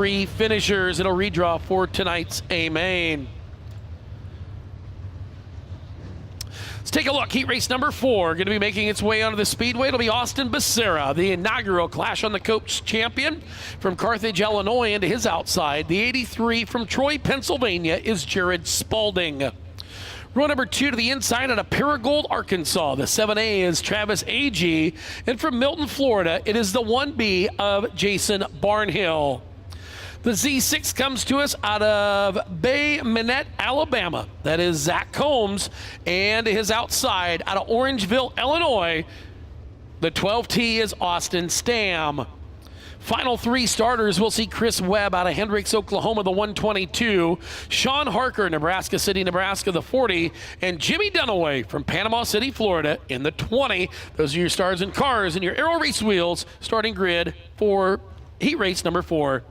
3 finishers. It'll redraw for tonight's A main. Let's take a look. Heat race number 4 going to be making its way onto the speedway. It'll be Austin Becerra, the inaugural Clash on the Coach champion from Carthage, Illinois, into his outside. The 83 from Troy, Pennsylvania is Jared Spalding. Row number 2 to the inside out of Paragould, Arkansas. The 7A is Travis Agee. And from Milton, Florida, it is the 1B of Jason Barnhill. The Z6 comes to us out of Bay Minette, Alabama. That is Zach Combs. And his outside out of Orangeville, Illinois. The 12T is Austin Stam. Final 3 starters, we'll see Chris Webb out of Hendricks, Oklahoma, the 122. Sean Harker, Nebraska City, Nebraska, the 40. And Jimmy Dunaway from Panama City, Florida, in the 20. Those are your stars and cars and your Aero Race wheels starting grid for heat race number 4.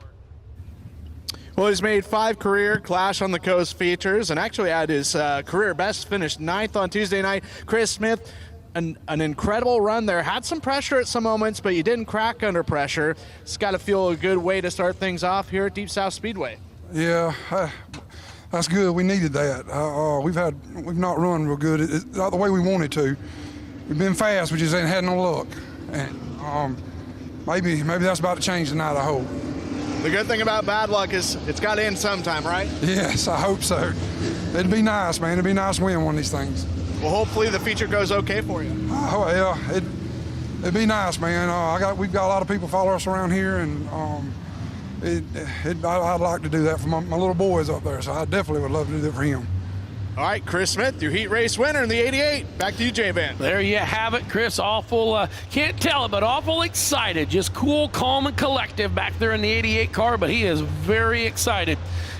Well, he's made 5 career Clash on the Coast features and actually had his career best, finished 9th on Tuesday night. Chris Smith, an incredible run there. Had some pressure at some moments, but you didn't crack under pressure. It's got to feel a good way to start things off here at Deep South Speedway. Yeah, that's good. We needed that. We've not run real good. Not the way we wanted to. We've been fast, we just ain't had no luck. And maybe that's about to change tonight, I hope. The good thing about bad luck is it's got to end sometime, right? Yes, I hope so. It'd be nice, man. It'd be nice to win one of these things. Well, hopefully the feature goes okay for you. Oh, yeah, it'd be nice, man. We've got a lot of people follow us around here, and I'd like to do that for my little boys up there, so I definitely would love to do that for him. All right, Chris Smith, your heat race winner in the 88. Back to you, J-Van. There you have it, Chris. Awful, can't tell it, but awful excited. Just cool, calm, and collective back there in the 88 car, but he is very excited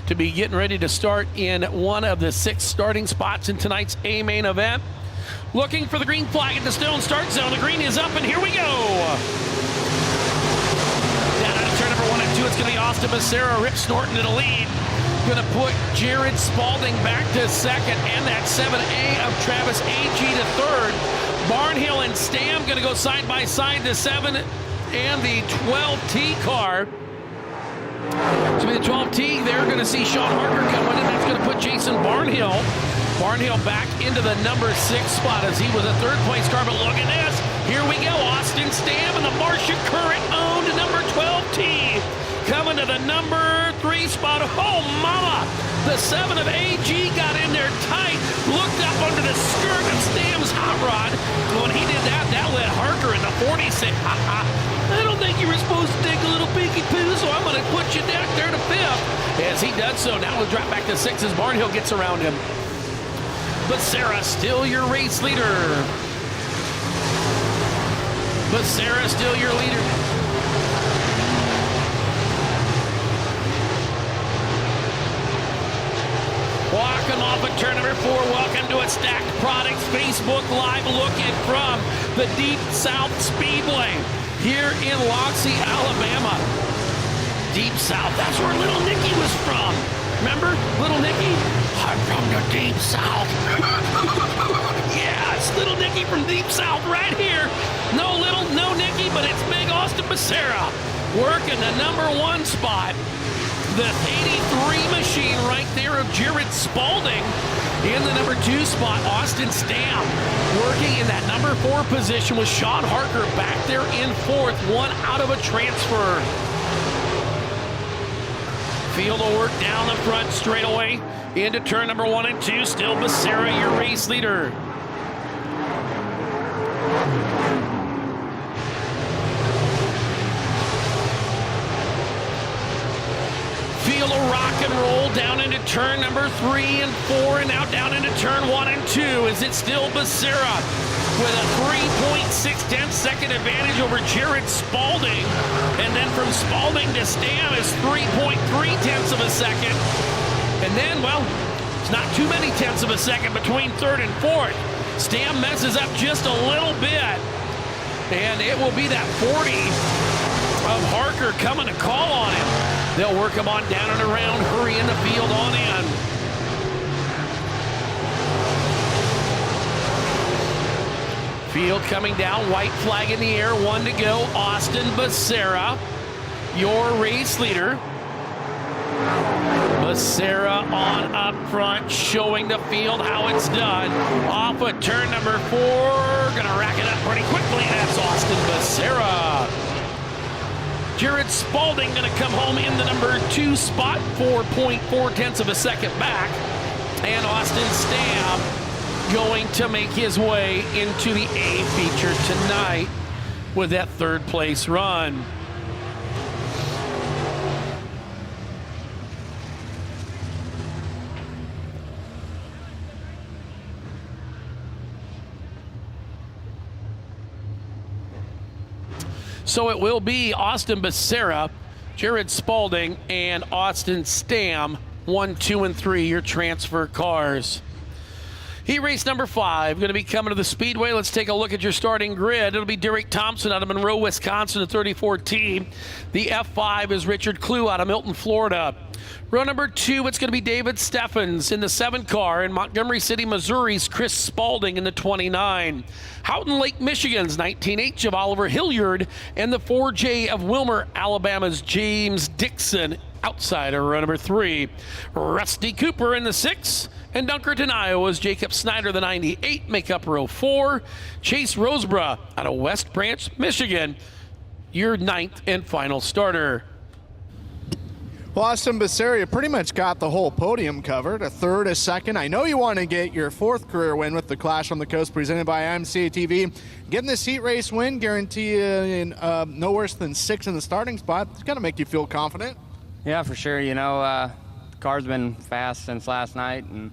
to be getting ready to start in one of the 6 starting spots in tonight's A main event. Looking for the green flag at the stone start zone. The green is up, and here we go. Down out of turn number 1 and 2, it's going to be Austin Becerra, Rip Snorton to the lead. Going to put Jared Spalding back to second, and that 7A of Travis Agee to third. Barnhill and Stam going to go side by side to 7, and the 12T car. So the 12T, they're going to see Sean Harker coming in. That's going to put Jason Barnhill back into the number 6 spot as he was a 3rd place car. But look at this. Here we go. Austin Stam and the Marcia Current owned number 12T. Coming to the number 3 spot. Oh, mama! The 7 of AG got in there tight, looked up under the skirt of Stam's hot rod. When he did that, that let Harker in the 40 say, I don't think you were supposed to take a little peeky poo, so I'm going to put you down there to 5th. As he does so, now we'll drop back to 6 as Barnhill gets around him. Becerra still your race leader. Becerra still your leader. Walking off of turn number 4, welcome to a Stacked Products Facebook Live looking from the Deep South Speedway here in Loxley, Alabama. Deep South, that's where Little Nicky was from. Remember, Little Nicky? I'm from the Deep South. Yeah, it's Little Nicky from Deep South right here. No Nicky, but it's big Austin Becerra working the number 1 spot. The 83 machine right there of Jared Spalding. In the number 2 spot, Austin Stam working in that number 4 position with Sean Harker back there in 4th, 1 out of a transfer. Field will work down the front straightaway into turn number 1 and 2. Still Becerra, your race leader. Field will rock and roll down into turn number 3 and 4, and now down into turn 1 and 2. Is it still Becerra with a 3.6 second advantage over Jared Spalding? And then from Spalding to Stam is 3.3 of a second. And then, well, it's not too many tenths of a second between 3rd and 4th. Stam messes up just a little bit. And it will be that 40 of Harker coming to call on him. They'll work him on down and around, hurry in the field on in. Field coming down, white flag in the air, 1 to go. Austin Becerra, your race leader. Becerra on up front, showing the field how it's done. Off of turn number 4, gonna rack it up pretty quickly. That's Austin Becerra. Jared Spalding gonna come home in the number 2 spot, 4.4 of a second back. And Austin Stam going to make his way into the A feature tonight with that 3rd place run. So it will be Austin Becerra, Jared Spalding, and Austin Stam, 1, 2, and 3, your transfer cars. Heat race number 5 going to be coming to the Speedway. Let's take a look at your starting grid. It'll be Derek Thompson out of Monroe, Wisconsin, the 34T. The F5 is Richard Clue out of Milton, Florida. Row number 2, it's going to be David Steffens in the 7 car. In Montgomery City, Missouri's Chris Spalding in the 29. Houghton Lake, Michigan's 19H of Oliver Hilliard. And the 4J of Wilmer, Alabama's James Dixon outside of row number 3. Rusty Cooper in the 6. And Dunkerton, Iowa's Jacob Snyder, the 98, make up row 4. Chase Roseborough out of West Branch, Michigan, your 9th and final starter. Well, Austin Becerra pretty much got the whole podium covered, a 3rd, a 2nd. I know you want to get your 4th career win with the Clash on the Coast presented by IMCA TV. Getting this heat race win, guarantee you no worse than 6 in the starting spot. It's going to make you feel confident. Yeah, for sure. You know, the car's been fast since last night, and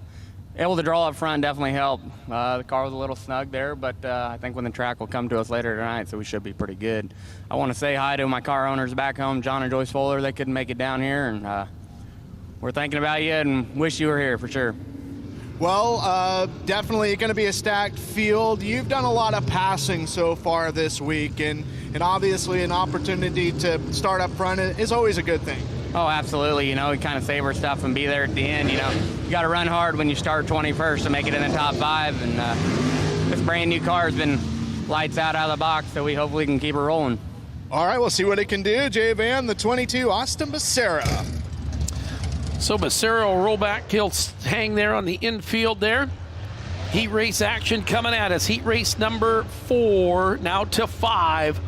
able to draw up front definitely helped. The car was a little snug there, but I think when the track will come to us later tonight, so we should be pretty good. I want to say hi to my car owners back home, John and Joyce Fuller. They couldn't make it down here, and we're thinking about you and wish you were here for sure. Well, definitely going to be a stacked field. You've done a lot of passing so far this week, and obviously an opportunity to start up front is always a good thing. Oh, absolutely. You know, we kind of save our stuff and be there at the end. You know, you got to run hard when you start 21st to make it in the top 5. And this brand new car has been lights out of the box, so we hopefully can keep it rolling. All right, we'll see what it can do. Jay Van, the 22, Austin Becerra. So Becerra will roll back. He'll hang there on the infield there. Heat race action coming at us. Heat race number 4, now to 5.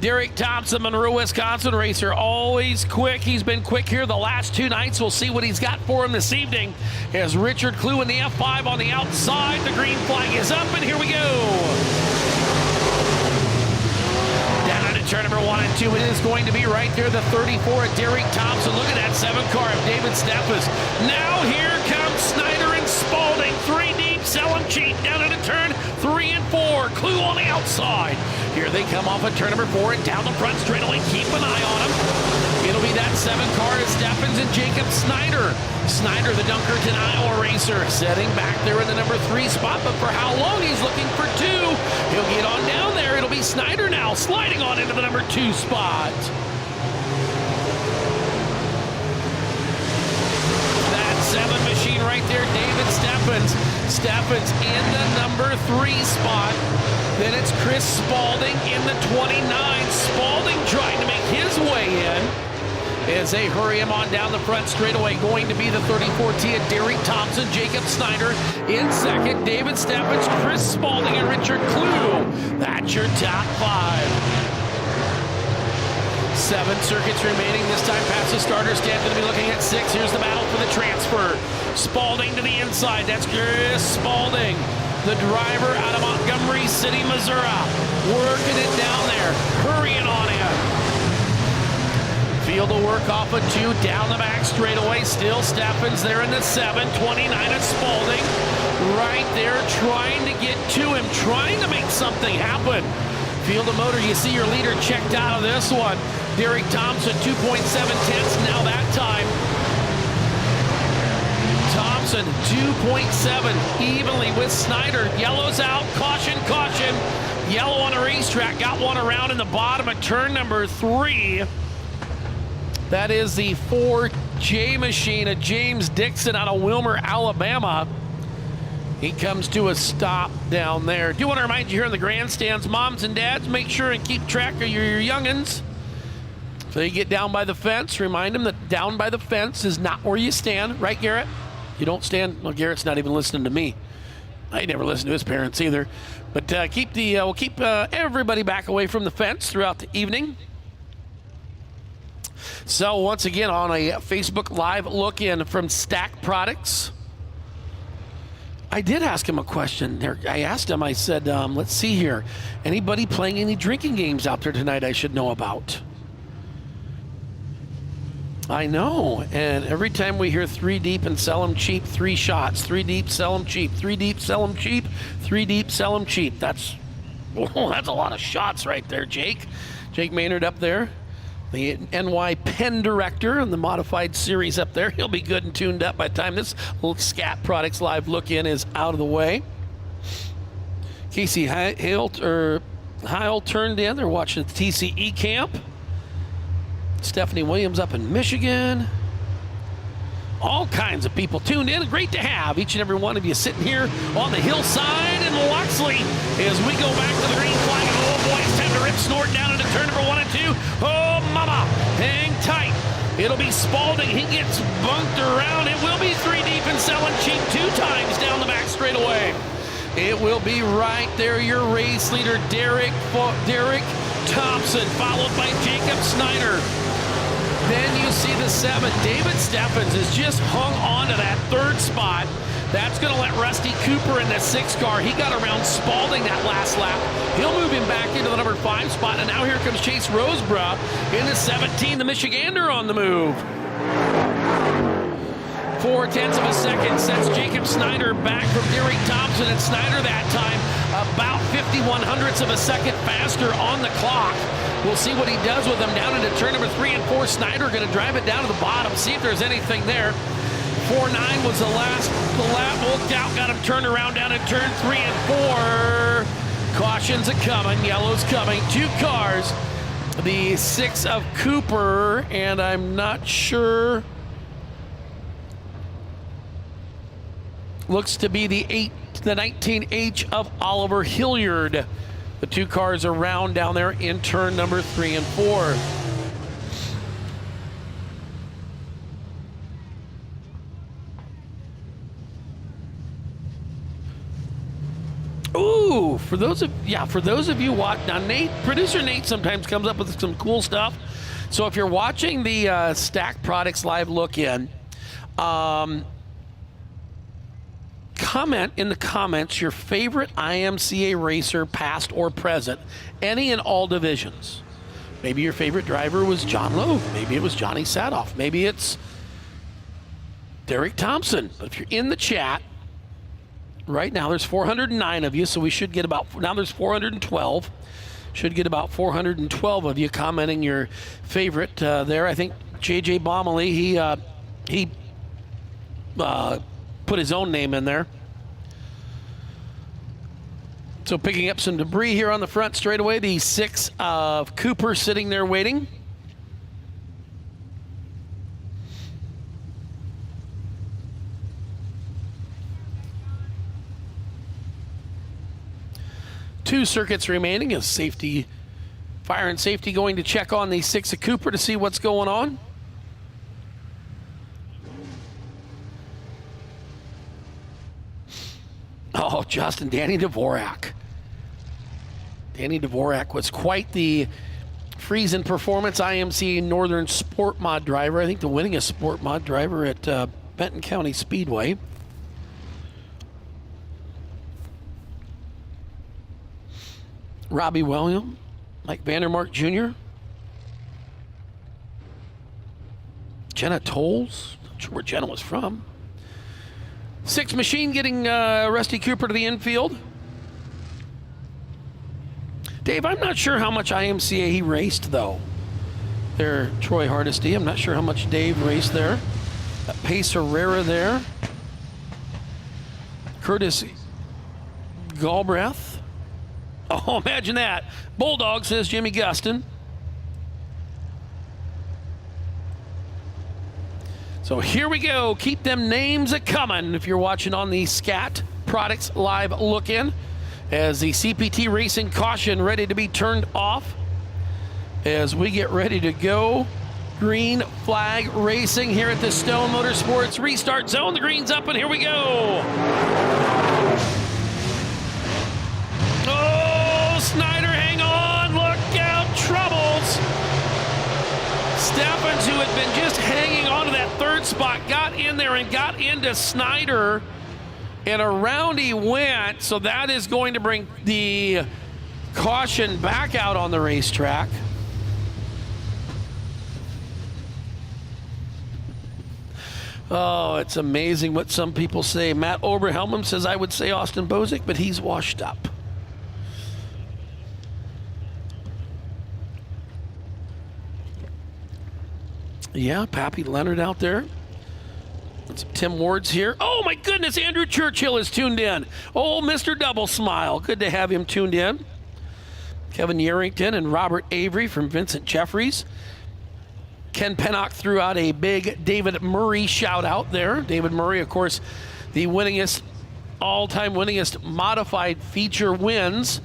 Derek Thompson, Monroe, Wisconsin racer, always quick. He's been quick here the last 2 nights. We'll see what he's got for him this evening. As Richard Clue in the F5 on the outside. The green flag is up, and here we go. Down into turn number 1 and 2. It is going to be right there, the 34 of Derek Thompson. Look at that 7 car of David Steffens. Now here comes Snyder and Spalding. 3 deep, sell them cheap. Down into turn 3 and 4. Clue on the outside. Here they come off of turn number 4 and down the front straightaway. Keep an eye on them. It'll be that 7 car to Steffens and Jacob Snyder. Snyder, the Dunkerton, Iowa racer, setting back there in the number 3 spot, but for how long? He's looking for 2. He'll get on down there. It'll be Snyder now, sliding on into the number 2 spot. That 7 machine right there, David Steffens. Steffens in the number 3 spot. Then it's Chris Spalding in the 29. Spalding trying to make his way in as they hurry him on down the front straightaway. Going to be the 34T of Derek Thompson, Jacob Snyder in 2nd. David Steffens, Chris Spalding, and Richard Clue. That's your top 5. 7 circuits remaining. This time past the starter stand. Going to be looking at 6. Here's the battle for the transfer. Spalding to the inside. That's Chris Spalding, the driver out of Montgomery City, Missouri. Working it down there. Hurrying on in. Field of work off of 2. Down the back straightaway. Still Steffens there in the 7. 29 of Spalding. Right there trying to get to him. Trying to make something happen. Field of motor, you see your leader checked out of this one. Derek Thompson, 2.7 tenths now that time. Thompson, 2.7 evenly with Snyder. Yellow's out, caution, caution. Yellow on a racetrack, got one around in the bottom of turn number 3. That is the 4J machine of James Dixon out of Wilmer, Alabama. He comes to a stop down there. Do want to remind you here in the grandstands, moms and dads, make sure and keep track of your youngins. So you get down by the fence. Remind them that down by the fence is not where you stand. Right, Garrett? You don't stand. Well, Garrett's not even listening to me. I never listen to his parents either. But we'll keep everybody back away from the fence throughout the evening. So once again, on a Facebook Live look-in from Stack Products, I did ask him a question there. I asked him, I said, let's see here. Anybody playing any drinking games out there tonight I should know about? I know. And every time we hear 3 deep and sell them cheap, 3 shots. 3 deep, sell them cheap. 3 deep, sell them cheap. 3 deep, sell them cheap. That's a lot of shots right there, Jake. Jake Maynard up there. The NY Pen Director in the modified series up there. He'll be good and tuned up by the time this little Scat Products Live look-in is out of the way. Casey Heil turned in. They're watching the TCE camp. Stephanie Williams up in Michigan. All kinds of people tuned in. Great to have each and every one of you sitting here on the hillside in Loxley as we go back to the green flag. And oh boy, it's time to rip Snort down into turn number 1 and 2. Oh mama, hang tight. It'll be Spalding. He gets bunked around. It will be 3 deep and selling cheap 2 times down the back straightaway. It will be right there, your race leader, Derek Thompson, followed by Jacob Snyder. Then you see the 7. David Steffens has just hung on to that 3rd spot. That's going to let Rusty Cooper in the 6th car. He got around Spalding that last lap. He'll move him back into the number 5 spot. And now here comes Chase Roseborough in the 17, the Michigander on the move. 4/10 of a second sets Jacob Snyder back from Derek Thompson, and Snyder that time about 51/100ths of a second faster on the clock. We'll see what he does with them down into turn number 3 and 4. Snyder going to drive it down to the bottom, see if there's anything there. 4.9 was the last lap. Looked out, got him turned around down in turn 3 and 4. Cautions are coming, yellow's coming. 2 cars. The 6 of Cooper, and I'm not sure. Looks to be the 19H of Oliver Hilliard. The 2 cars around down there in turn number 3 and 4. Ooh, for those of you watching now, producer Nate sometimes comes up with some cool stuff. So if you're watching the Stack Products Live look-in, comment in the comments your favorite IMCA racer, past or present, any and all divisions. Maybe your favorite driver was John Loeb. Maybe it was Johnny Sadoff. Maybe it's Derek Thompson. But if you're in the chat, right now there's 409 of you, so we should get now there's 412. Should get about 412 of you commenting your favorite there. I think JJ Bomley, he put his own name in there. So picking up some debris here on the front straightaway. The 6 of Cooper sitting there waiting. Two circuits remaining as fire and safety going to check on the 6 of Cooper to see what's going on. Oh, Justin, Danny Dvorak. Danny Dvorak was quite the Friesen Performance IMCA Northern Sport Mod driver. I think the winningest Sport Mod driver at Benton County Speedway. Robbie Williams, Mike Vandermark Jr., Jenna Tolles. Not sure where Jenna was from. 6 Machine getting Rusty Cooper to the infield. Dave, I'm not sure how much IMCA he raced, though. There, Troy Hardesty. I'm not sure how much Dave raced there. Pace Herrera there. Curtis Galbraith. Oh, imagine that. Bulldog, says Jimmy Gustin. So here we go. Keep them names a-coming if you're watching on the Scat Products Live look-in. As the CPT Racing caution ready to be turned off. as we get ready to go. Green flag racing here at the Stone Motorsports restart zone. The green's up and here we go. Oh, Snyder, hang on, look out, troubles. Steffens, who had been just hanging on to that third spot, got in there and got into Snyder, and around he went, so that is going to bring the caution back out on the racetrack. Oh, it's amazing what some people say. Matt Oberhelm says, I would say Austin Bozick, but he's washed up. Yeah, Pappy Leonard out there. Tim Ward's here. Oh, my goodness, Andrew Churchill is tuned in. Oh, Mr. Double Smile. Good to have him tuned in. Kevin Yerington and Robert Avery from Vincent Jeffries. Ken Pennock threw out a big David Murray shout out there. David Murray, of course, the winningest, all-time winningest modified feature wins,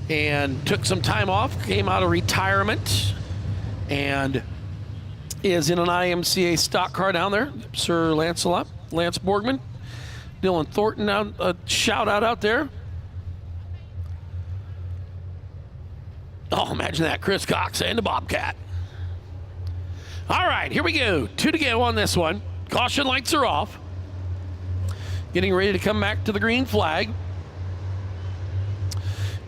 and took some time off, came out of retirement, and is in an IMCA stock car down there. Sir Lancelot, Lance Borgman, Dylan Thornton, a shout out there. Oh, imagine that, Chris Cox and the Bobcat. All right, here we go. 2 to go on this one. Caution lights are off. Getting ready to come back to the green flag.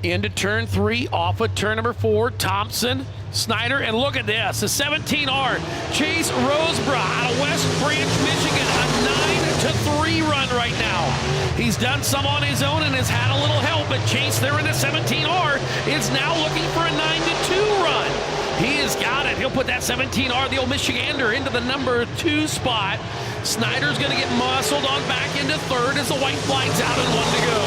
Into turn 3, off of turn number 4. Thompson, Snyder, and look at this. The 17R. Chase Roseborough out of West Branch, Michigan. A 9-3 run right now. He's done some on his own and has had a little help, but Chase there in the 17R is now looking for a 9-2 run. He has got it. He'll put that 17R, the old Michigander, into the number 2 spot. Snyder's going to get muscled on back into 3rd as the white flag's out and 1 to go.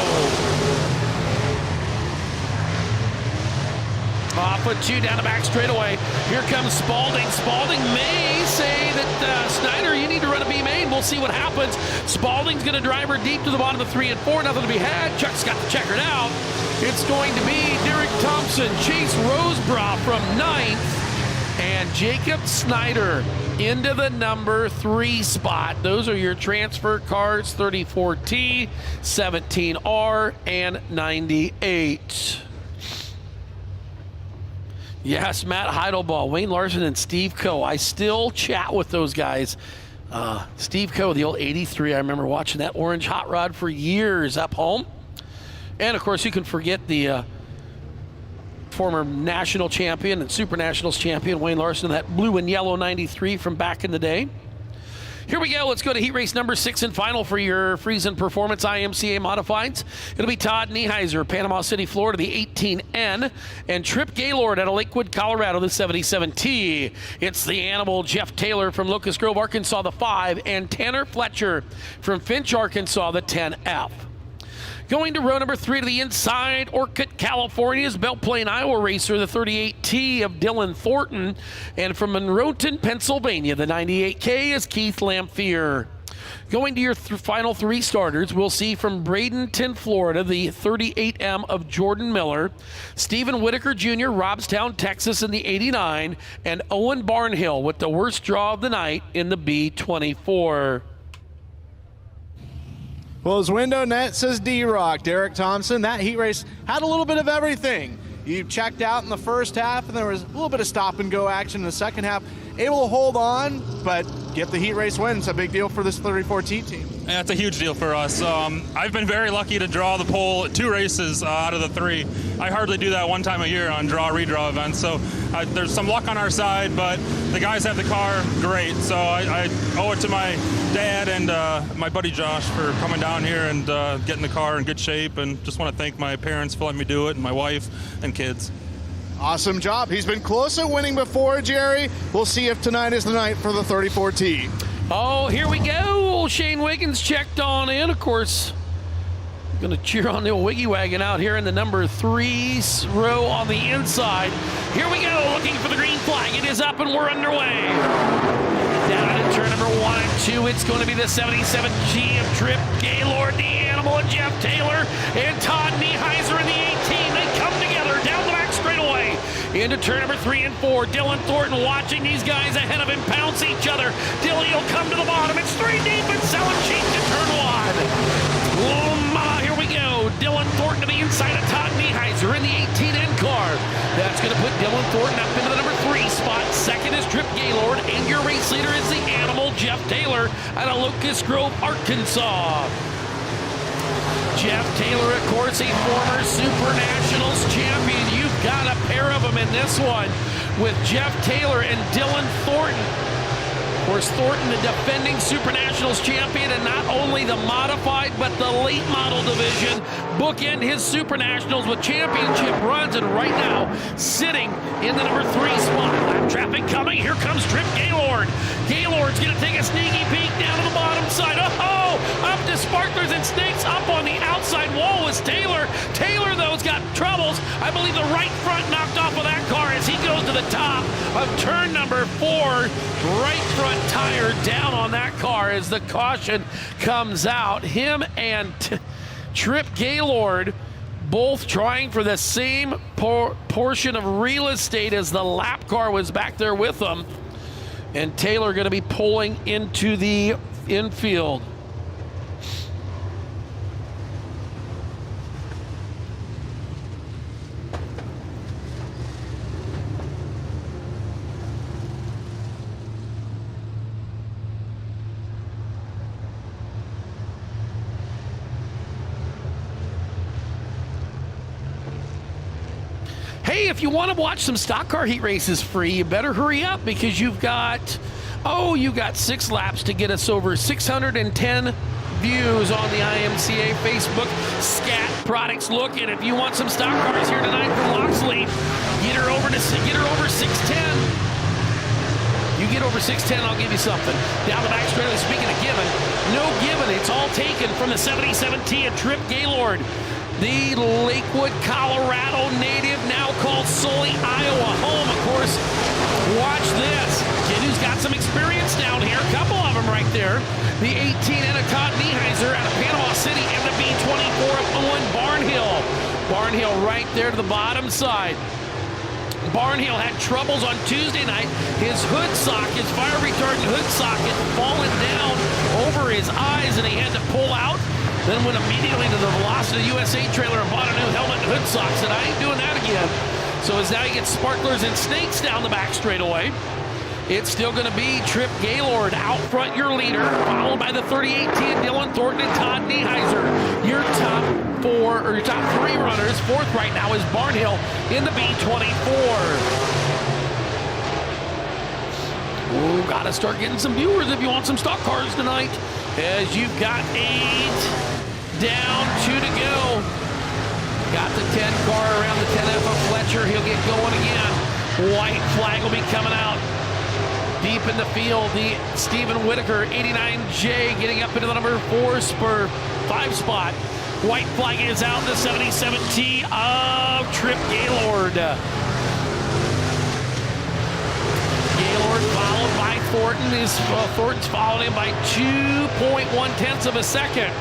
Off with 2 down the back straightaway. Here comes Spalding. Spalding may say that, Snyder, you need to run a B main. We'll see what happens. Spalding's going to drive her deep to the bottom of 3 and 4. Nothing to be had. Chuck's got the checkered out. It's going to be Derek Thompson, Chase Roseborough from 9th, and Jacob Snyder into the number 3 spot. Those are your transfer cars, 34T, 17R, and 98. Yes, Matt Heidelbaugh, Wayne Larson, and Steve Coe. I still chat with those guys. Steve Coe, the old 83, I remember watching that orange hot rod for years up home. And, of course, you can forget the former national champion and Super Nationals champion, Wayne Larson, that blue and yellow 93 from back in the day. Here we go. Let's go to heat race number 6 and final for your Friesen Performance IMCA Modifieds. It'll be Todd Nieheiser, Panama City, Florida, the 18N, and Trip Gaylord out of Lakewood, Colorado, the 77T. It's the Animal Jeff Taylor from Locust Grove, Arkansas, the 5, and Tanner Fletcher from Finch, Arkansas, the 10F. Going to row number 3 to the inside, Orcutt, California's Belle Plaine, Iowa racer, the 38T of Dylan Thornton. And from Monroeton, Pennsylvania, the 98K is Keith Lamphere. Going to your final 3 starters, we'll see from Bradenton, Florida, the 38M of Jordan Miller, Stephen Whitaker Jr., Robstown, Texas in the 89, and Owen Barnhill with the worst draw of the night in the B24. Well, his window net says D-Rock. Derek Thompson, that heat race had a little bit of everything. You checked out in the first half, and there was a little bit of stop-and-go action in the second half. Able to hold on, but get the heat race win. It's a big deal for this 34T team. Yeah, it's a huge deal for us. I've been very lucky to draw the pole at 2 races out of the 3. I hardly do that one time a year on draw-redraw events, so there's some luck on our side, but the guys have the car great, so I owe it to my dad and my buddy Josh for coming down here and getting the car in good shape, and just want to thank my parents for letting me do it, and my wife and kids. Awesome job. He's been close at winning before, Jerry. We'll see if tonight is the night for the 34T. Oh, here we go. Shane Wiggins checked on in. Of course, going to cheer on the old Wiggy Wagon out here in the number 3 row on the inside. Here we go, looking for the green flag. It is up and we're underway. Down in turn number 1 and 2, it's going to be the 77G of Trip Gaylord, the Animal, and Jeff Taylor, and Todd Nieheiser in the 18. They come together down the back straightaway. into turn number 3 and 4. Dylan Thornton watching these guys ahead of him pounce each other. Dilly will come to the bottom. It's 3 deep and selling cheap to turn 1. Oh, mama, here we go. Dylan Thornton to the inside of Todd Nieheiser in the 18N car. That's going to put Dylan Thornton up into the number 3 spot. Second is Trip Gaylord, and your race leader is the animal, Jeff Taylor, out of Locust Grove, Arkansas. Jeff Taylor, of course, a former Super Nationals champion. You've got a pair of them in this one with Jeff Taylor and Dylan Thornton. Of course, Thornton, the defending Super Nationals champion, and not only the modified, but the late model division, bookend his Super Nationals with championship runs, and right now, sitting in the number 3 spot. Lap traffic coming. Here comes Trip Gaylord. Gaylord's going to take a sneaky peek down to the bottom side. Oh, up to Sparklers and Snakes. Up on the outside wall was Taylor. Taylor, though, has got troubles. I believe the right front knocked off of that car as he goes to the top of turn number 4. Right front tire down on that car as the caution comes out. Him and Trip Gaylord both trying for the same portion of real estate as the lap car was back there with them. And Taylor going to be pulling into the infield. Hey, if you want to watch some stock car heat races free, you better hurry up because you've got 6 laps to get us over 610 views on the IMCA Facebook Scat Products Look. And if you want some stock cars here tonight from Loxley, get her over 610. You get over 610, I'll give you something. Down the back straightaway, speaking of given, no given. It's all taken from the 77T at Trip Gaylord. The Lakewood, Colorado native, now called Sully, Iowa home. Of course, watch this. Kid who's got some experience down here. A couple of them right there. The 18 Todd Nieheiser out of Panama City and the B24 of Owen Barnhill. Barnhill right there to the bottom side. Barnhill had troubles on Tuesday night. His hood socket, his fire retardant hood socket, fallen down over his eyes and he had to pull out. Then went immediately to the Velocity USA trailer and bought a new helmet and hood sock. Said, I ain't doing that again. So as now he gets Sparklers and Snakes down the back straightaway. It's still going to be Trip Gaylord out front, your leader, followed by the 38T Dylan Thornton and Todd Nieheiser. Your top 3 runners. Fourth right now is Barnhill in the B24. Ooh, got to start getting some viewers if you want some stock cars tonight. As you've got 8 down, 2 to go. Got the 10 car around the 10F of Fletcher. He'll get going again. White flag will be coming out. Deep in the field, the Stephen Whitaker 89J getting up into the number 5 spot. White flag is out, the 77T of Trip Gaylord. Gaylord followed by Thornton. Thornton's followed him by 2.1 of a second.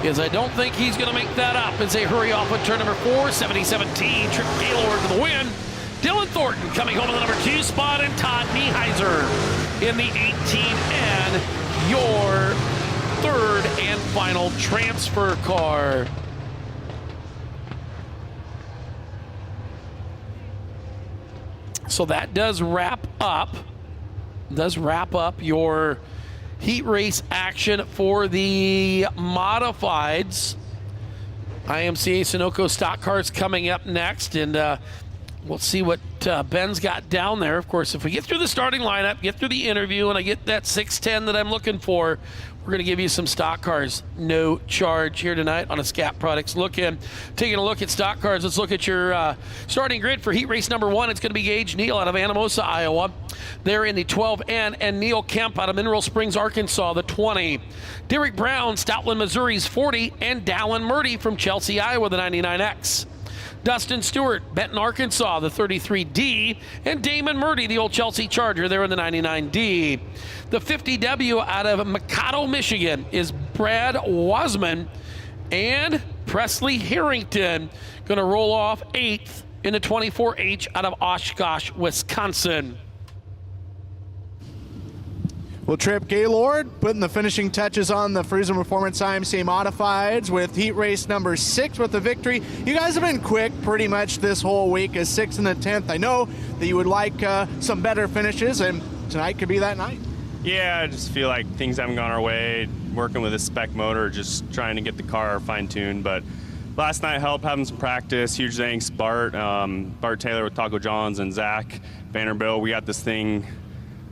Because I don't think he's going to make that up as they hurry off with turn number 4, 77T, Trip Gaylord to the win. Dylan Thornton coming home in the number 2 spot, and Todd Nieheiser in the 18N, your third and final transfer car. So that does wrap up your heat race action for the modifieds. IMCA Sunoco stock cars coming up next, and we'll see what Ben's got down there. Of course, if we get through the starting lineup, get through the interview, and I get that 610 that I'm looking for, we're going to give you some stock cars. No charge here tonight on a Scat Products Look-In. Taking a look at stock cars, let's look at your starting grid for heat race number 1. It's going to be Gage Neal out of Anamosa, Iowa. They're in the 12N, and Neil Kemp out of Mineral Springs, Arkansas, the 20. Derek Brown, Stoutland, Missouri's 40, and Dallin Murdy from Chelsea, Iowa, the 99X. Dustin Stewart, Benton, Arkansas, the 33D, and Damon Murdy, the old Chelsea Charger, there in the 99D. The 50W out of Mikado, Michigan, is Brad Wasman, and Presley Harrington going to roll off 8th in the 24H out of Oshkosh, Wisconsin. Well, Trip Gaylord putting the finishing touches on the Friesen Performance IMCA Modifieds with heat race number 6 with the victory. You guys have been quick pretty much this whole week as 6th and the 10th. I know that you would like some better finishes, and tonight could be that night. Yeah, I just feel like things haven't gone our way. Working with a spec motor, just trying to get the car fine-tuned. But last night helped having some practice. Huge thanks, Bart Taylor with Taco John's, and Zach Vanderbilt. We got this thing.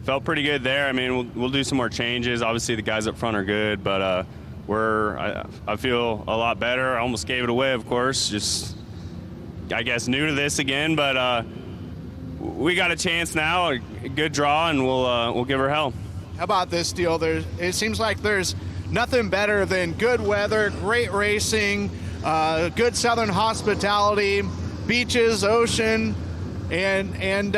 Felt pretty good there. I mean, we'll do some more changes. Obviously, the guys up front are good, but I feel a lot better. I almost gave it away, of course. Just, I guess, new to this again, but we got a chance now. A good draw, and we'll give her hell. How about this deal? It seems like there's nothing better than good weather, great racing, good southern hospitality, beaches, ocean, and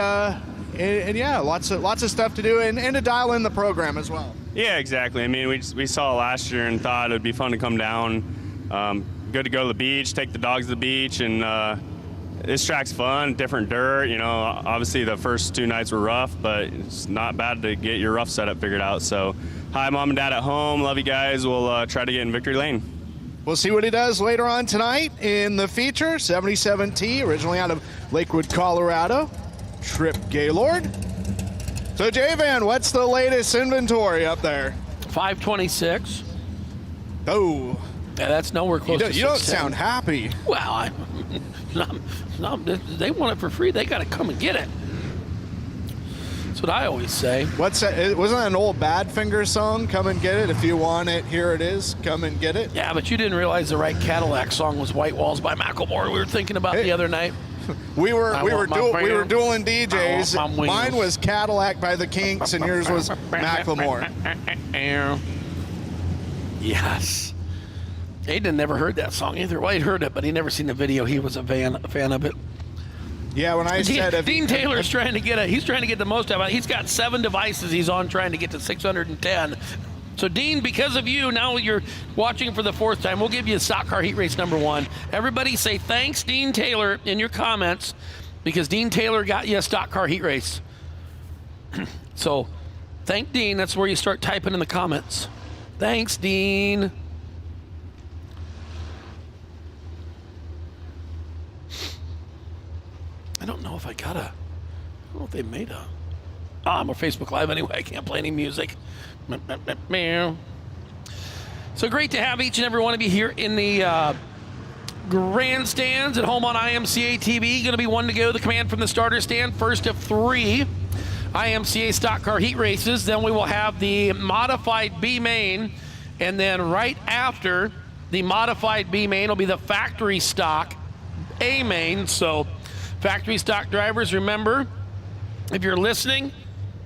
yeah, lots of stuff to do, and to dial in the program as well. Yeah, exactly. I mean, we saw it last year and thought it would be fun to come down. Good to go to the beach, take the dogs to the beach, and this track's fun, different dirt. You know, obviously the first 2 nights were rough, but it's not bad to get your rough setup figured out. So, hi, Mom and Dad at home. Love you guys. We'll try to get in victory lane. We'll see what he does later on tonight in the feature. 77T, originally out of Lakewood, Colorado. Trip Gaylord. So, J-Van, what's the latest inventory up there? 526. Oh. Yeah, that's nowhere close to 610. You don't sound happy. Well, they want it for free. They got to come and get it. That's what I always say. What's that? Wasn't that an old Badfinger song? Come and get it. If you want it, here it is. Come and get it. Yeah, but you didn't realize the right Cadillac song was White Walls by Macklemore. We were thinking about the other night. We were dueling DJs. Mine was Cadillac by the Kinks, and yours was Macklemore. Yes. Aiden never heard that song either. Well, he'd heard it, but he never seen the video. He was a fan of it. Yeah, when I said Dean Taylor's trying to get he's trying to get the most out of it. He's got 7 devices he's on trying to get to 610. So, Dean, because of you, now you're watching for the 4th time, we'll give you stock car heat race number 1. Everybody say thanks, Dean Taylor, in your comments, because Dean Taylor got you a stock car heat race. So, thank Dean. That's where you start typing in the comments. Thanks, Dean. I don't know if I don't know if they made a... I'm on Facebook Live anyway. I can't play any music. So great to have each and every one of you here in the grandstands at home on IMCA TV. Going to be 1 to go. The command from the starter stand. First of 3 IMCA stock car heat races. Then we will have the modified B main. And then right after the modified B main will be the factory stock A main. So factory stock drivers, remember, if you're listening,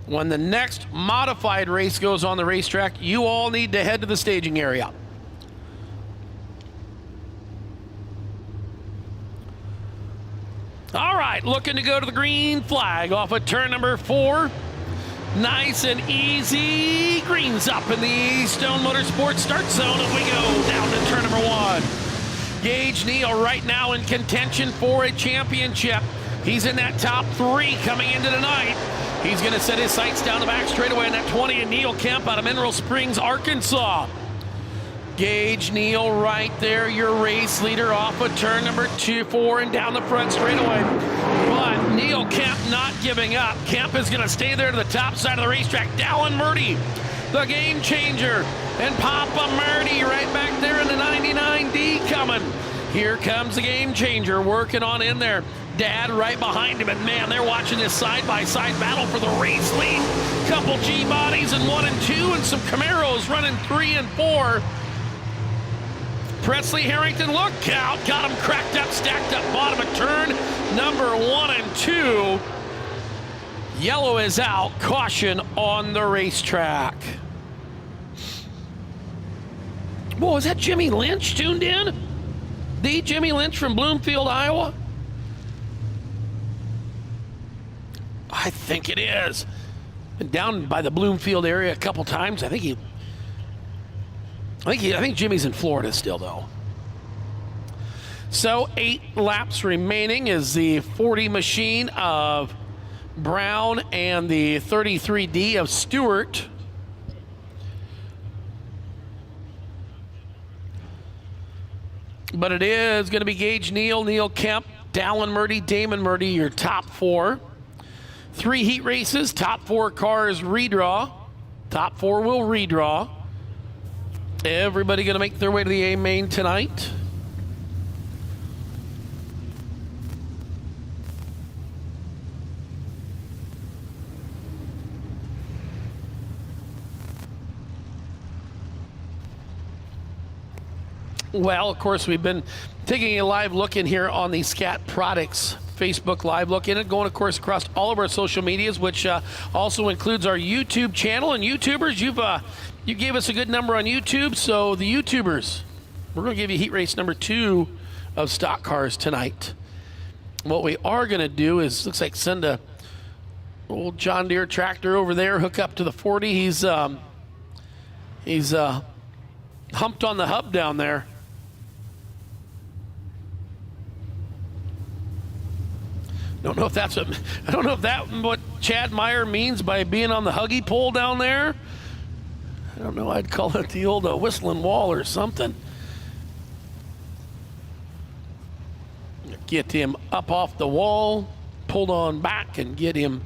when the next modified race goes on the racetrack, you all need to head to the staging area. All right, looking to go to the green flag off of turn number 4. Nice and easy. Green's up in the Stone Motorsports start zone, and we go down to turn number 1. Gage Neal right now in contention for a championship. He's in that top 3 coming into tonight. He's going to set his sights down the back straightaway in that 20, and Neil Kemp out of Mineral Springs, Arkansas. Gage Neal right there, your race leader off of turn number 2, 4, and down the front straightaway. But Neil Kemp not giving up. Kemp is going to stay there to the top side of the racetrack. Dallin Murdy, the game changer, and Papa Murdy right back there in the 99D coming. Here comes the game changer working on in there. Dad right behind him, and man, they're watching this side-by-side battle for the race lead. Couple G-bodies in 1 and 2, and some Camaros running 3 and 4. Presley Harrington, look out, got him cracked up, stacked up bottom of turn number 1 and 2. Yellow is out, caution on the racetrack. Whoa, is that Jimmy Lynch tuned in? The Jimmy Lynch from Bloomfield, Iowa? I think it is. Been down by the Bloomfield area a couple times. I think Jimmy's in Florida still, though. So 8 laps remaining is the 40 machine of Brown and the 33D of Stewart. But it is going to be Gage Neal, Neil Kemp, Dallin Murdy, Damon Murdy, your top 4. 3 heat races, top 4 cars redraw. Top 4 will redraw. Everybody going to make their way to the A main tonight. Well, of course, we've been taking a live look in here on the Scat Products Facebook live look in it, going, of course, across all of our social medias, which also includes our YouTube channel. And YouTubers, you gave us a good number on YouTube, so the YouTubers, we're going to give you heat race number 2 of stock cars tonight. What we are going to do is, looks like, send a old John Deere tractor over there, hook up to the 40. He's humped on the hub down there. I don't know if that's what Chad Meyer means by being on the huggy pole down there. I don't know. I'd call it the old whistling wall or something. Get him up off the wall, pulled on back, and get him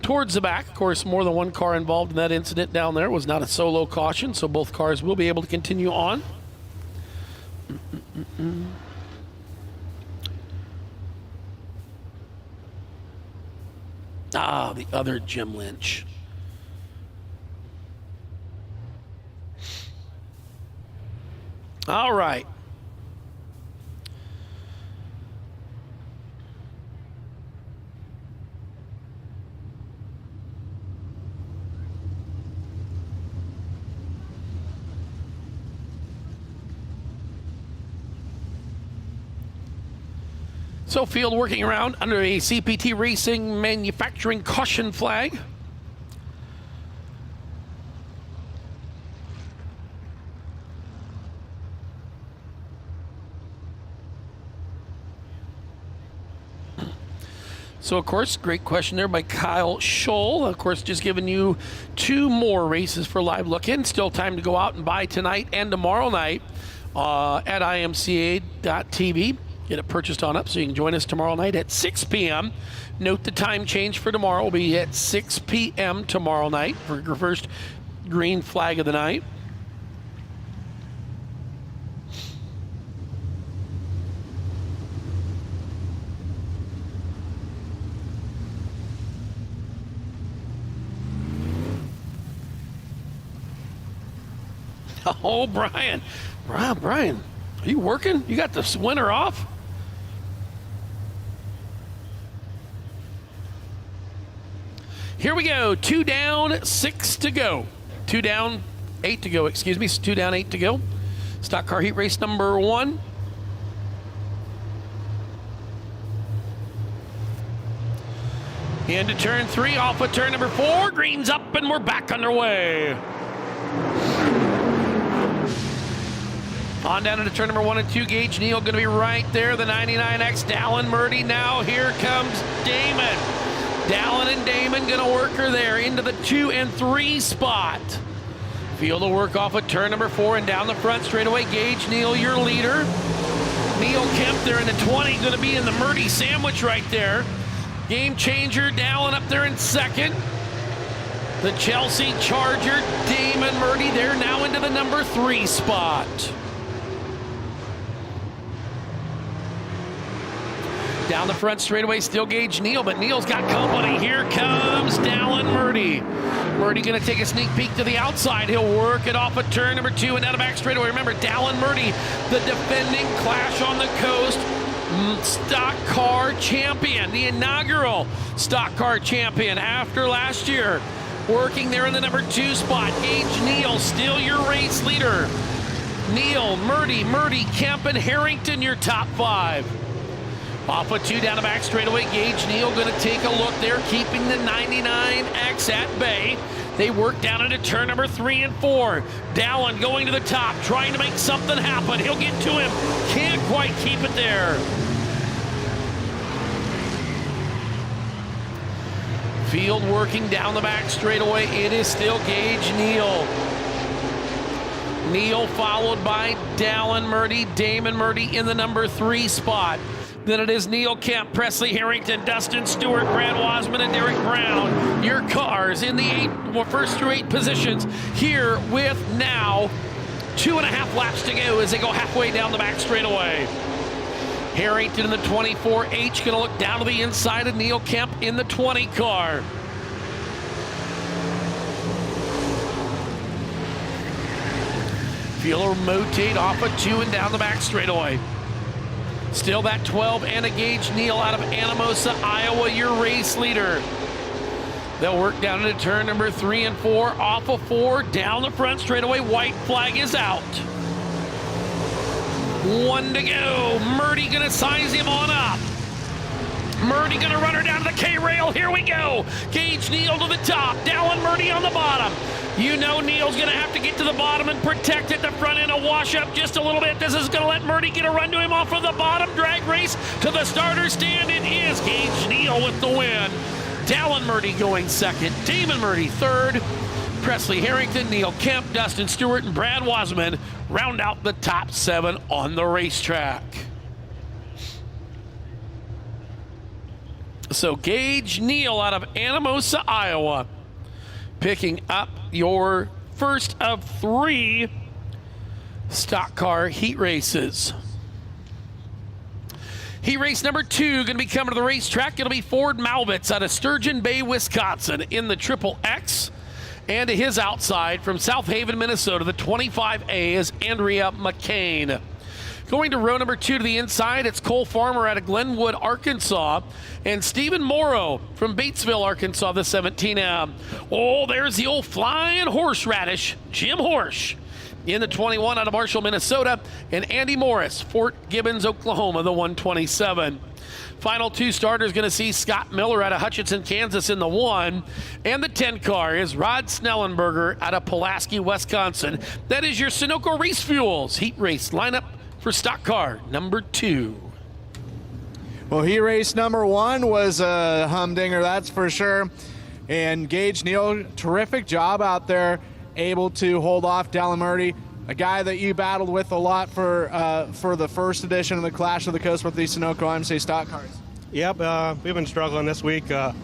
towards the back. Of course, more than one car involved in that incident down there. It was not a solo caution, so both cars will be able to continue on. Ah, the other Jim Lynch. All right. So field working around under a CPT Racing manufacturing caution flag. So, of course, great question there by Kyle Scholl. Of course, just giving you 2 more races for live look-in. Still time to go out and buy tonight and tomorrow night at imca.tv. Get it purchased on up so you can join us tomorrow night at 6 p.m. Note the time change for tomorrow will be at 6 p.m. tomorrow night for your first green flag of the night. Oh, Brian, are you working? You got the winter off? Here we go. 2 down, 6 to go. 2 down, 8 to go. Excuse me. 2 down, 8 to go. Stock car heat race number 1. Into turn 3, off of turn number 4. Green's up, and we're back underway. On down into turn number 1 and 2. Gage Neal going to be right there. The 99X, Dallin Murdy. Now here comes Damon. Dallin and Damon going to work her there into the 2 and 3 spot. Field of work off of turn number 4 and down the front straightaway. Gage Neal, your leader. Neil Kemp there in the 20, going to be in the Murdy sandwich right there. Game changer, Dallin up there in second. The Chelsea Charger, Damon Murdy there now into the number 3 spot. Down the front straightaway, still Gage Neal, but Neal's got company. Here comes Dallin Murdy. Murdy going to take a sneak peek to the outside. He'll work it off of turn number 2 and down the back straightaway. Remember, Dallin Murdy, the defending Clash on the Coast stock car champion, the inaugural stock car champion after last year. Working there in the number 2 spot. Gage Neal, still your race leader. Neal, Murdy, Kemp, and Harrington, your top 5. Off of 2 down the back straightaway. Gage Neal going to take a look there, keeping the 99X at bay. They work down into turn number 3 and 4. Dallin going to the top, trying to make something happen. He'll get to him. Can't quite keep it there. Field working down the back straightaway. It is still Gage Neal. Neal followed by Dallin Murdy, Damon Murdy in the number 3 spot. Then it is Neil Kemp, Presley Harrington, Dustin Stewart, Brad Wasman, and Derek Brown. Your cars in the first through 8 positions here with now 2.5 laps to go as they go halfway down the back straightaway. Harrington in the 24H going to look down to the inside of Neil Kemp in the 20 car. Feeler rotate off of 2 and down the back straightaway. Still that 12 and a Gage Neal out of Anamosa, Iowa, your race leader. They'll work down into turn number 3 and 4, off of 4, down the front straightaway. White flag is out. 1 to go. Murdy gonna size him on up. Murdy gonna run her down to the K-rail. Here we go. Gage Neal to the top. Dallin Murdy on the bottom. You know Neal's gonna have to get to the bottom and protect it. The front end will wash up just a little bit. This is gonna let Murdy get a run to him off of the bottom. Drag race to the starter stand. It is Gage Neal with the win. Dallin Murdy going second. Damon Murdy third. Presley Harrington, Neil Kemp, Dustin Stewart, and Brad Wasman round out the top 7 on the racetrack. So Gage Neal out of Anamosa, Iowa, picking up your first of 3 stock car heat races. Heat race number 2 going to be coming to the racetrack. It'll be Ford Malvitz out of Sturgeon Bay, Wisconsin in the Triple X. And to his outside from South Haven, Minnesota, the 25A is Andrea McCain. Going to row number 2 to the inside, it's Cole Farmer out of Glenwood, Arkansas, and Stephen Morrow from Batesville, Arkansas, the 17M. Oh, there's the old flying horseradish, Jim Horsch, in the 21 out of Marshall, Minnesota, and Andy Morris, Fort Gibbons, Oklahoma, the 127. Final 2 starters going to see Scott Miller out of Hutchinson, Kansas in the 1. And the 10 car is Rod Snellenberger out of Pulaski, Wisconsin. That is your Sunoco Race Fuels heat race lineup for stock car number 2. Well, heat race number 1 was a humdinger, that's for sure. And Gage Neal, terrific job out there, able to hold off Dallin Murdy, a guy that you battled with a lot for the first edition of the Clash of the Coast with the Sunoco IMCA stock cars. Yep, we've been struggling this week. Well,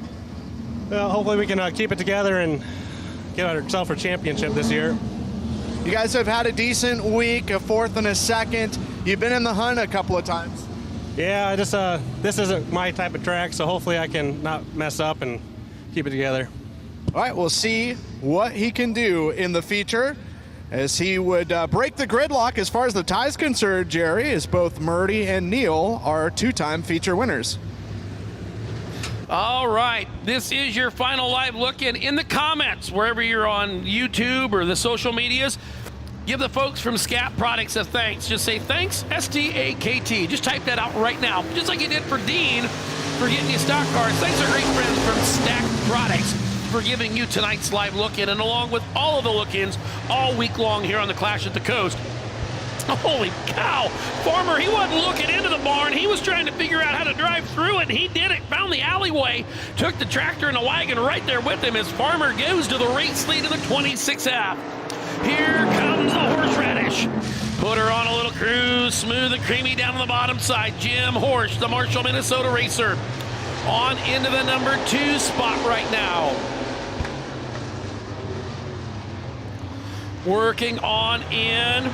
hopefully we can keep it together and get ourselves a championship this year. You guys have had a decent week, a 4th and a 2nd. You've been in the hunt a couple of times. Yeah, this isn't my type of track, so hopefully I can not mess up and keep it together. All right, we'll see what he can do in the feature, as he would break the gridlock as far as the tie is concerned, Jerry, as both Murdy and Neal are 2-time feature winners. All right, this is your final live look, and in the comments, wherever you're on YouTube or the social medias, give the folks from Scat Products a thanks. Just say thanks, S-T-A-K-T. Just type that out right now, just like you did for Dean for getting you stock cars. Thanks our great friends from Stack Products for giving you tonight's live look-in, and along with all of the look-ins all week long here on the Clash at the Coast. Holy cow! Farmer, he wasn't looking into the barn. He was trying to figure out how to drive through it, and he did it. Found the alleyway, took the tractor and the wagon right there with him as Farmer goes to the race lead of the 26F. Here comes the horseradish. Put her on a little cruise, smooth and creamy down on the bottom side. Jim Horsch, the Marshall, Minnesota racer, on into the number 2 spot right now. Working on in.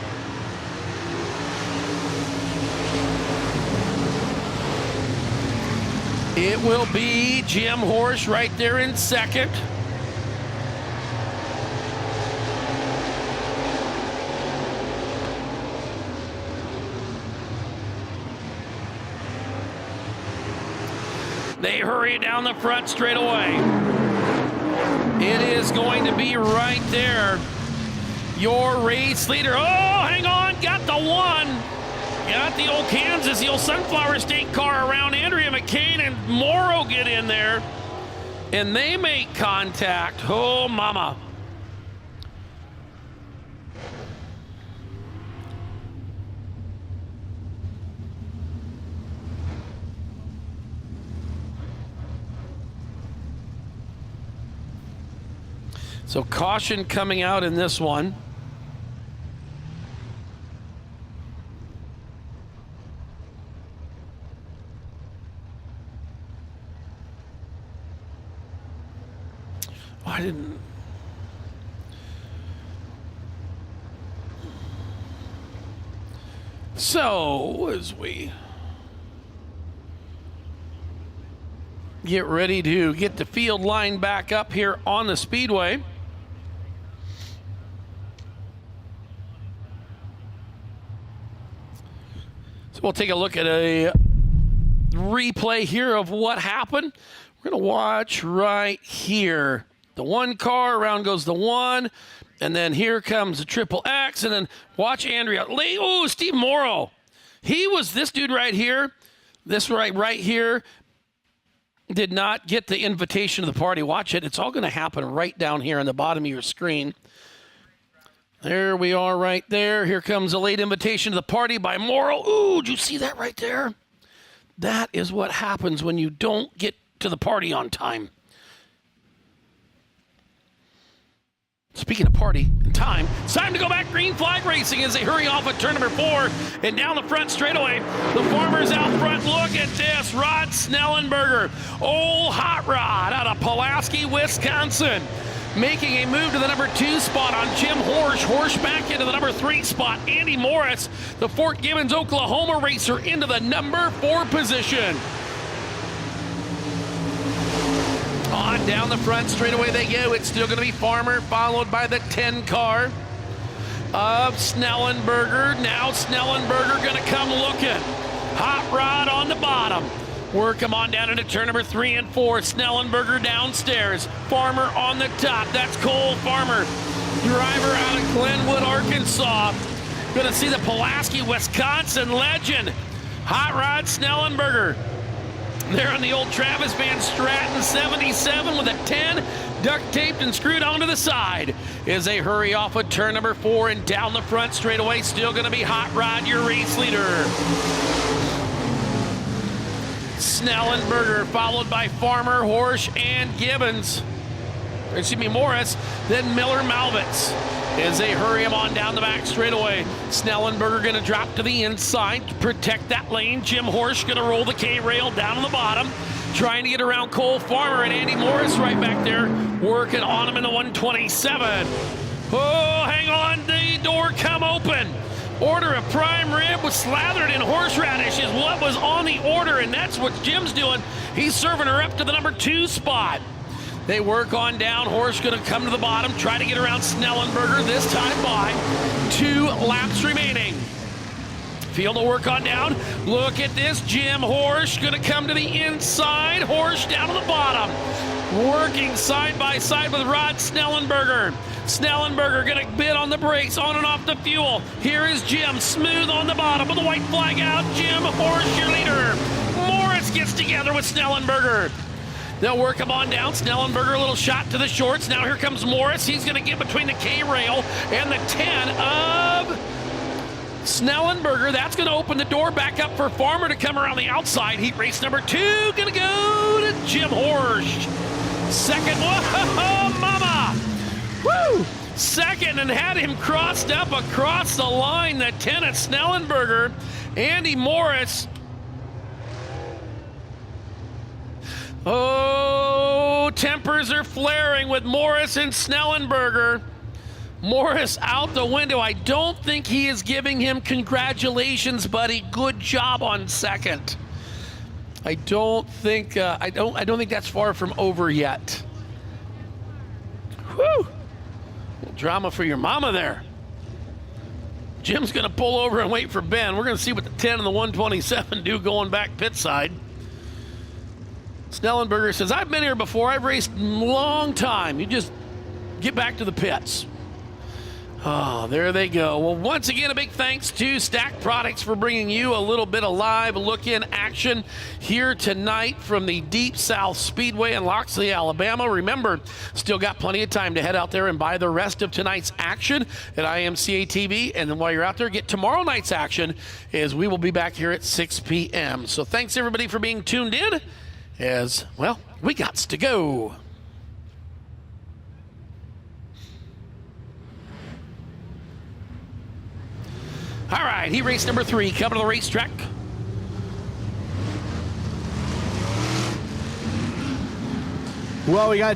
It will be Jim Horsch right there in second. They hurry down the front straight away. It is going to be right there. Your race leader. Oh, hang on. Got the 1. Got the old Kansas, the old Sunflower State car around Andrea McCain, and Morrow get in there. and they make contact. Oh, mama. So caution coming out in this one. I didn't. So as we get ready to get the field line back up here on the speedway. So we'll take a look at a replay here of what happened. We're going to watch right here. The one car, around goes the one, and then here comes the triple X, and then watch Andrea. Oh, Steve Morrow. He was this dude right here. This right here did not get the invitation to the party. Watch it. It's all going to happen right down here on the bottom of your screen. There we are right there. Here comes a late invitation to the party by Morrow. Ooh, did you see that right there? That is what happens when you don't get to the party on time. Speaking of party and time, it's time to go back green flag racing as they hurry off at turn number 4 and down the front straightaway. The Farmers out front. Look at this. Rod Snellenberger, old hot rod out of Pulaski, Wisconsin, making a move to the number 2 spot on Jim Horsch. Horsch back into the number 3 spot. Andy Morris, the Fort Gibbons, Oklahoma racer, into the number 4 position. On down the front straightaway they go. It's still going to be Farmer, followed by the 10 car of Snellenberger. Now Snellenberger going to come looking. Hot rod on the bottom. Work him on down into turn number 3 and 4. Snellenberger downstairs. Farmer on the top. That's Cole Farmer, driver out of Glenwood, Arkansas. Going to see the Pulaski, Wisconsin legend, Hot Rod Snellenberger. There on the old Travis Van Stratton 77 with a 10 duct taped and screwed onto the side as they hurry off at turn number 4 and down the front straightaway. Still going to be Hot Rod, your race leader. Snellenberger followed by Farmer, Horsch, and Gibbons. Morris, then Miller Malvitz as they hurry him on down the back straightaway. Snellenberger going to drop to the inside to protect that lane. Jim Horsch going to roll the K-rail down on the bottom, trying to get around Cole Farmer, and Andy Morris right back there working on him in the 127. Oh, hang on, the door come open. Order of prime rib was slathered in horseradish is what was on the order, and that's what Jim's doing. He's serving her up to the number 2 spot. They work on down. Horsch going to come to the bottom, try to get around Snellenberger, this time by 2 laps remaining. Field will work on down. Look at this. Jim Horsch going to come to the inside. Horsch down to the bottom. Working side by side with Rod Snellenberger. Snellenberger going to bid on the brakes, on and off the fuel. Here is Jim, smooth on the bottom with the white flag out. Jim Horsch, your leader. Morris gets together with Snellenberger. They'll work him on down. Snellenberger, a little shot to the shorts. Now here comes Morris. He's going to get between the K-rail and the 10 of Snellenberger. That's going to open the door back up for Farmer to come around the outside. Heat race number 2 going to go to Jim Horsch. Second, whoa, mama! Woo! Second, and had him crossed up across the line. The 10 of Snellenberger. Andy Morris. Oh, tempers are flaring with Morris and Snellenberger. Morris out the window. I don't think he is giving him congratulations, buddy. Good job on second. I don't think that's far from over yet. Whew. Drama for your mama there. Jim's going to pull over and wait for Ben. We're going to see what the 10 and the 127 do going back pit side. Snellenberger says, I've been here before. I've raced a long time. You just get back to the pits. Oh, there they go. Well, once again, a big thanks to Stack Products for bringing you a little bit of live look-in action here tonight from the Deep South Speedway in Loxley, Alabama. Remember, still got plenty of time to head out there and buy the rest of tonight's action at IMCA TV. And then while you're out there, get tomorrow night's action, as we will be back here at 6 p.m. So thanks, everybody, for being tuned in, as, well, we gots to go. All right, heat race number 3 coming to the racetrack. Well, we got